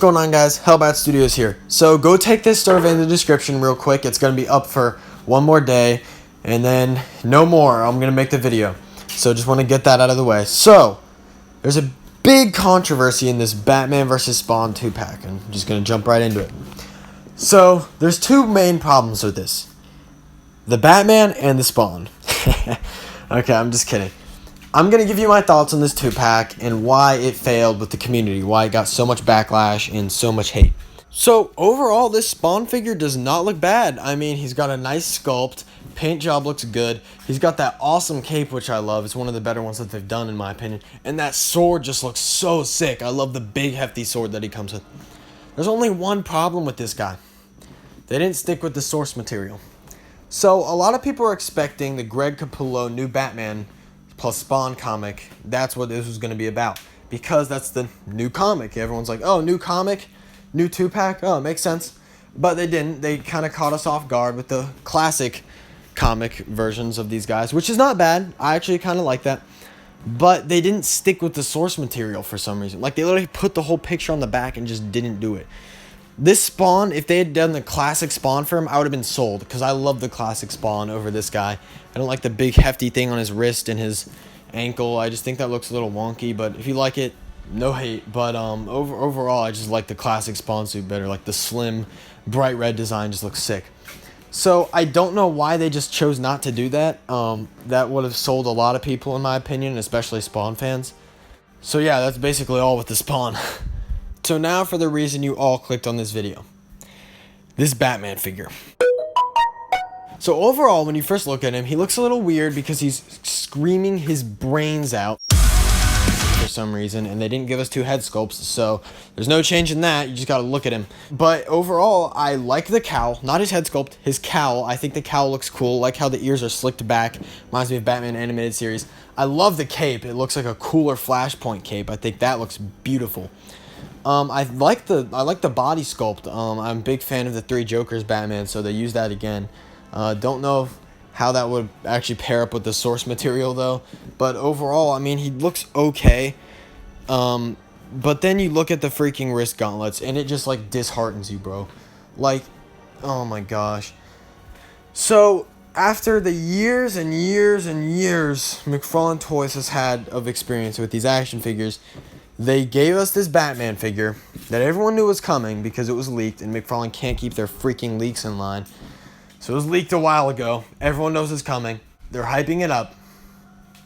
going on, guys? Hellbat Studios here. So go take this survey in the description real quick. It's going to be up for one more day, and then no more. I'm going to make the video. So just want to get that out of the way. So there's a big controversy in this Batman vs. Spawn 2-pack. I'm just going to jump right into it. So there's two main problems with this. The Batman and the Spawn. Okay, I'm just kidding. I'm going to give you my thoughts on this 2-pack and why it failed with the community, why it got so much backlash and so much hate. So, overall, this Spawn figure does not look bad. I mean, he's got a nice sculpt, paint job looks good, he's got that awesome cape, which I love. It's one of the better ones that they've done, in my opinion. And that sword just looks so sick. I love the big, hefty sword that he comes with. There's only one problem with this guy. They didn't stick with the source material. So, a lot of people are expecting the Greg Capullo new Batman plus Spawn comic. That's what this was going to be about, because that's the new comic. Everyone's like, oh, new comic, new 2-pack, oh, it makes sense. But they didn't. They kind of caught us off guard with the classic comic versions of these guys, which is not bad. I actually kind of like that. But they didn't stick with the source material for some reason. Like, they literally put the whole picture on the back and just didn't do it. This Spawn, if they had done the classic Spawn for him, I would have been sold, because I love the classic Spawn over this guy. I don't like the big hefty thing on his wrist and his ankle. I just think that looks a little wonky, but if you like it, no hate. But overall, I just like the classic Spawn suit better. Like the slim, bright red design just looks sick. So I don't know why they just chose not to do that. That would have sold a lot of people, in my opinion, especially Spawn fans. So yeah, that's basically all with the Spawn. So now for the reason you all clicked on this video. This Batman figure. So overall, when you first look at him, he looks a little weird because he's screaming his brains out for some reason, and they didn't give us two head sculpts, so there's no change in that. You just gotta look at him. But overall, I like the cowl, not his head sculpt, his cowl. I think the cowl looks cool. I like how the ears are slicked back. Reminds me of Batman animated series. I love the cape. It looks like a cooler Flashpoint cape. I think that looks beautiful. I like the body sculpt. I'm a big fan of the Three Jokers Batman, so they use that again. Don't know how that would actually pair up with the source material, though. But overall, I mean, he looks okay. But then you look at the freaking wrist gauntlets, and it just, like, disheartens you, bro. Like, oh my gosh. So, after the years and years and years McFarlane Toys has had of experience with these action figures, they gave us this Batman figure that everyone knew was coming because it was leaked, and McFarlane can't keep their freaking leaks in line. So it was leaked a while ago. Everyone knows it's coming. They're hyping it up.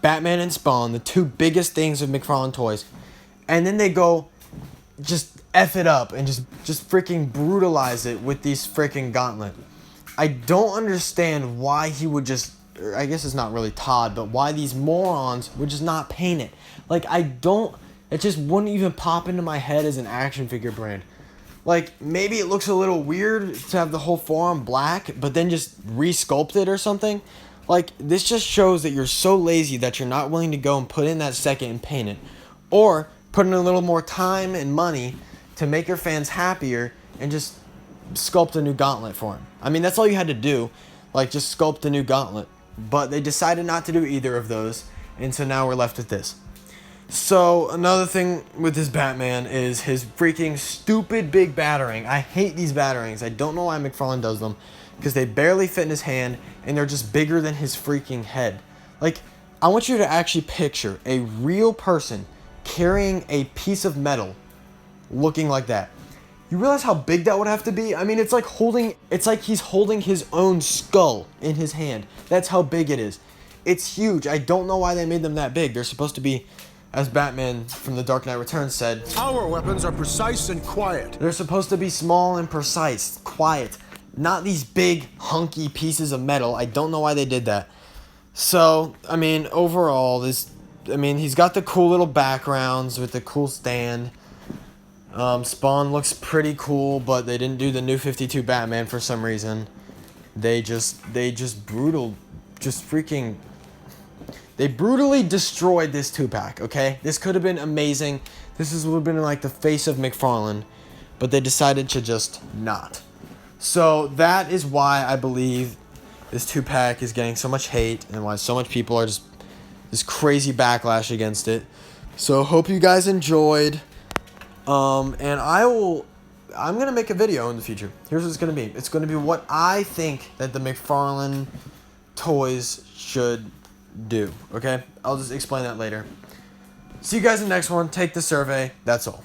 Batman and Spawn, the two biggest things of McFarlane Toys. And then they go just F it up and just freaking brutalize it with these freaking gauntlet. I don't understand why he would just, or I guess it's not really Todd, but why these morons would just not paint it. Like, it just wouldn't even pop into my head as an action figure brand. Like, maybe it looks a little weird to have the whole forearm black, but then just re-sculpt it or something. Like, this just shows that you're so lazy that you're not willing to go and put in that second and paint it. Or put in a little more time and money to make your fans happier and just sculpt a new gauntlet for him. I mean, that's all you had to do. Like, just sculpt a new gauntlet. But they decided not to do either of those, and so now we're left with this. So, another thing with this Batman is his freaking stupid big batarang. I hate these batarangs. I don't know why McFarlane does them, because they barely fit in his hand, and they're just bigger than his freaking head. Like, I want you to actually picture a real person carrying a piece of metal looking like that. You realize how big that would have to be? I mean, it's like he's holding his own skull in his hand. That's how big it is. It's huge. I don't know why they made them that big. They're supposed to be, as Batman from The Dark Knight Returns said, our weapons are precise and quiet. They're supposed to be small and precise, quiet, not these big, hunky pieces of metal. I don't know why they did that. So, I mean, overall, he's got the cool little backgrounds with the cool stand. Spawn looks pretty cool, but they didn't do the New 52 Batman for some reason. They brutally destroyed this 2-pack, okay? This could have been amazing. This would have been like the face of McFarlane, but they decided to just not. So that is why I believe this 2-pack is getting so much hate and why so much people are just this crazy backlash against it. So hope you guys enjoyed. And I'm going to make a video in the future. Here's what it's going to be. It's going to be what I think that the McFarlane toys should do. Okay? I'll just explain that later. See you guys in the next one. Take the survey. That's all.